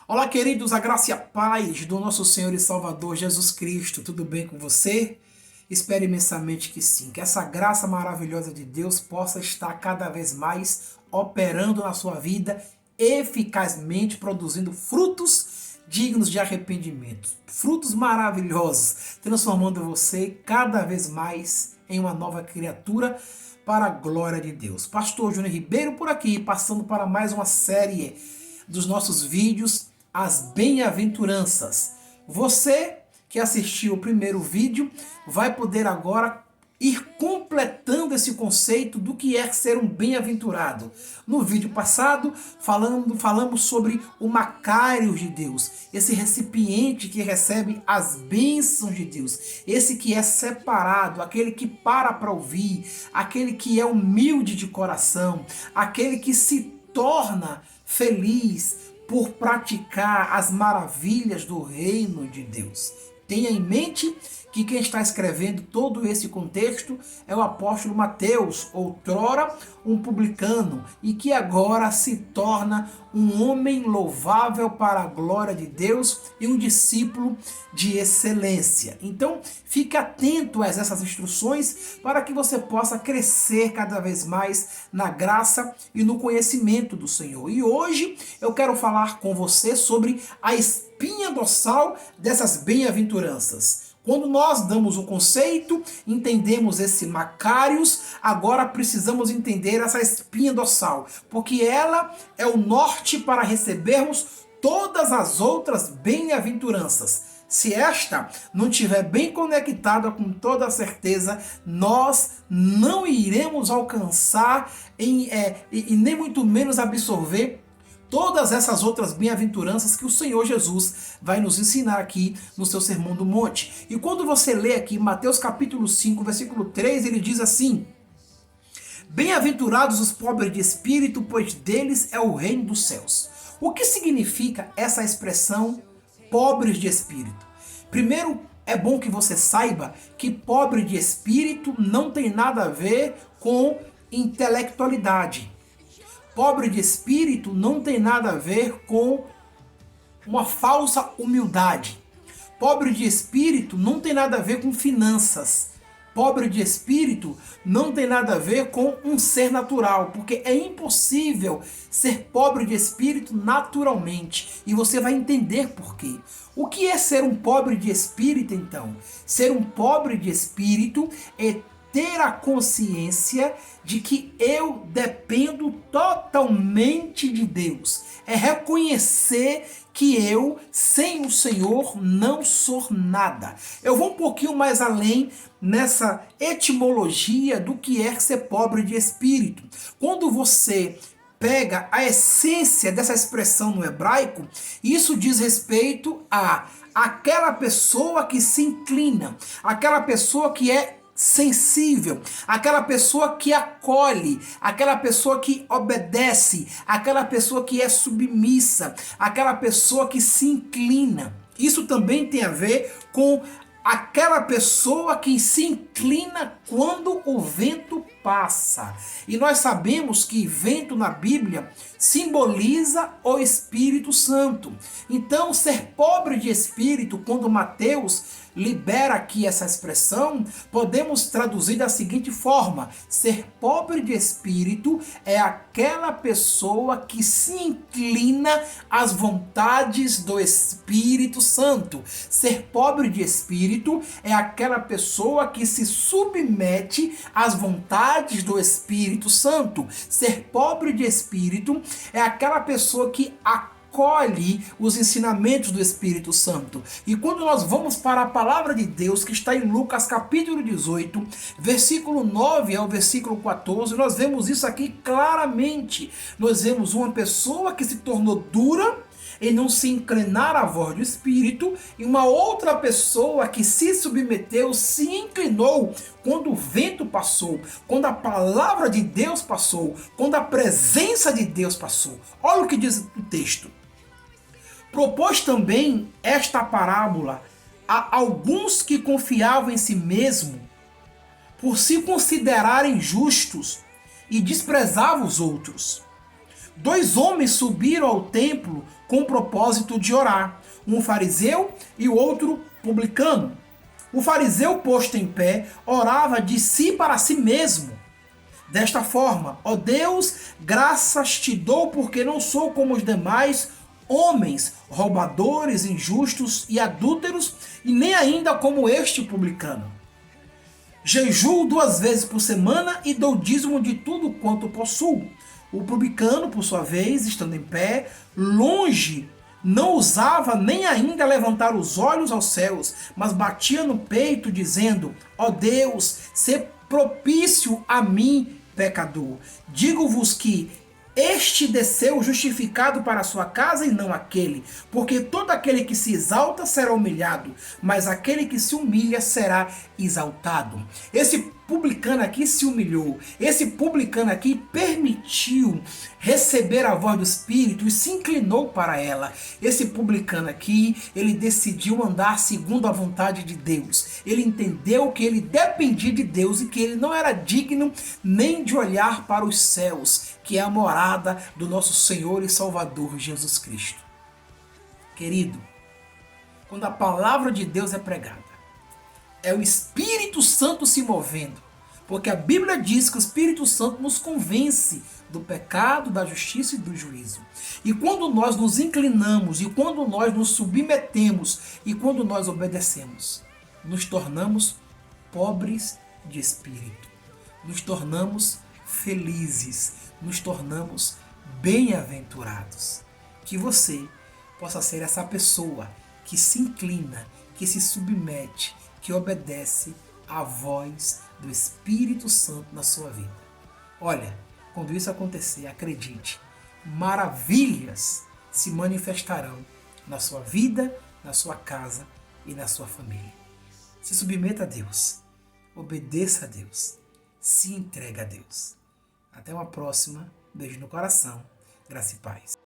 Olá, queridos, a graça e a paz do nosso Senhor e Salvador Jesus Cristo. Tudo bem com você? Espero imensamente que sim. Que essa graça maravilhosa de Deus possa estar cada vez mais operando na sua vida, eficazmente produzindo frutos dignos de arrependimento. Frutos maravilhosos, transformando você cada vez mais em uma nova criatura para a glória de Deus. Pastor Júnior Ribeiro por aqui, passando para mais uma série dos nossos vídeos, as bem-aventuranças. Você que assistiu o primeiro vídeo vai poder agora ir completando esse conceito do que é ser um bem-aventurado. No vídeo passado, falamos sobre o Macários de Deus, esse recipiente que recebe as bênçãos de Deus, esse que é separado, aquele que para ouvir, aquele que é humilde de coração, aquele que se torna feliz por praticar as maravilhas do reino de Deus. Tenha em mente que quem está escrevendo todo esse contexto é o apóstolo Mateus, outrora um publicano, e que agora se torna um homem louvável para a glória de Deus e um discípulo de excelência. Então, fique atento a essas instruções para que você possa crescer cada vez mais na graça e no conhecimento do Senhor. E hoje eu quero falar com você sobre a espinha dorsal dessas bem-aventuranças. Quando nós damos o conceito, entendemos esse Macários, agora precisamos entender essa espinha dorsal, porque ela é o norte para recebermos todas as outras bem-aventuranças. Se esta não estiver bem conectada, com toda certeza, nós não iremos alcançar e nem muito menos absorver todas essas outras bem-aventuranças que o Senhor Jesus vai nos ensinar aqui no seu Sermão do Monte. E quando você lê aqui Mateus capítulo 5, versículo 3, ele diz assim: bem-aventurados os pobres de espírito, pois deles é o reino dos céus. O que significa essa expressão pobres de espírito? Primeiro, é bom que você saiba que pobre de espírito não tem nada a ver com intelectualidade. Pobre de espírito não tem nada a ver com uma falsa humildade. Pobre de espírito não tem nada a ver com finanças. Pobre de espírito não tem nada a ver com um ser natural, porque é impossível ser pobre de espírito naturalmente. E você vai entender por quê. O que é ser um pobre de espírito, então? Ser um pobre de espírito é ter a consciência de que eu dependo totalmente de Deus. É reconhecer que eu, sem o Senhor, não sou nada. Eu vou um pouquinho mais além nessa etimologia do que é ser pobre de espírito. Quando você pega a essência dessa expressão no hebraico, isso diz respeito a aquela pessoa que se inclina, aquela pessoa que é sensível, aquela pessoa que acolhe, aquela pessoa que obedece, aquela pessoa que é submissa, aquela pessoa que se inclina. Isso também tem a ver com aquela pessoa que se inclina quando o vento passa. E nós sabemos que vento na Bíblia simboliza o Espírito Santo. Então, ser pobre de espírito, quando Mateus libera aqui essa expressão, podemos traduzir da seguinte forma: ser pobre de espírito é aquela pessoa que se inclina às vontades do Espírito Santo. Ser pobre de espírito é aquela pessoa que se submete às vontades do Espírito Santo. Ser pobre de espírito é aquela pessoa que acolhe os ensinamentos do Espírito Santo. E quando nós vamos para a palavra de Deus, que está em Lucas capítulo 18, versículo 9 ao versículo 14, nós vemos isso aqui claramente. Nós vemos uma pessoa que se tornou dura em não se inclinar à voz do Espírito, e uma outra pessoa que se submeteu, se inclinou quando o vento passou, quando a palavra de Deus passou, quando a presença de Deus passou. Olha o que diz o texto. Propôs também esta parábola a alguns que confiavam em si mesmo, por se considerarem justos, e desprezavam os outros. Dois homens subiram ao templo com o propósito de orar, um fariseu e o outro publicano. O fariseu, posto em pé, orava de si para si mesmo. Desta forma: ó Deus, graças te dou porque não sou como os demais homens, roubadores, injustos e adúlteros, e nem ainda como este publicano. Jejuo 2 vezes por semana e dou dízimo de tudo quanto possuo. O publicano, por sua vez, estando em pé, longe, não ousava nem ainda levantar os olhos aos céus, mas batia no peito, dizendo: ó Deus, sê propício a mim, pecador. Digo-vos que este desceu justificado para a sua casa e não aquele, porque todo aquele que se exalta será humilhado, mas aquele que se humilha será exaltado. Esse publicano aqui se humilhou, esse publicano aqui permitiu receber a voz do Espírito e se inclinou para ela. Esse publicano aqui, ele decidiu andar segundo a vontade de Deus. Ele entendeu que ele dependia de Deus e que ele não era digno nem de olhar para os céus, que é a morada do nosso Senhor e Salvador Jesus Cristo. Querido, quando a palavra de Deus é pregada, é o Espírito Santo se movendo, porque a Bíblia diz que o Espírito Santo nos convence do pecado, da justiça e do juízo. E quando nós nos inclinamos, e quando nós nos submetemos, e quando nós obedecemos, nos tornamos pobres de espírito, nos tornamos felizes, nos tornamos bem-aventurados. Que você possa ser essa pessoa que se inclina, que se submete, que obedece à voz do Espírito Santo na sua vida. Olha, quando isso acontecer, acredite, maravilhas se manifestarão na sua vida, na sua casa e na sua família. Se submeta a Deus, obedeça a Deus, se entregue a Deus. Até uma próxima, beijo no coração, graça e paz.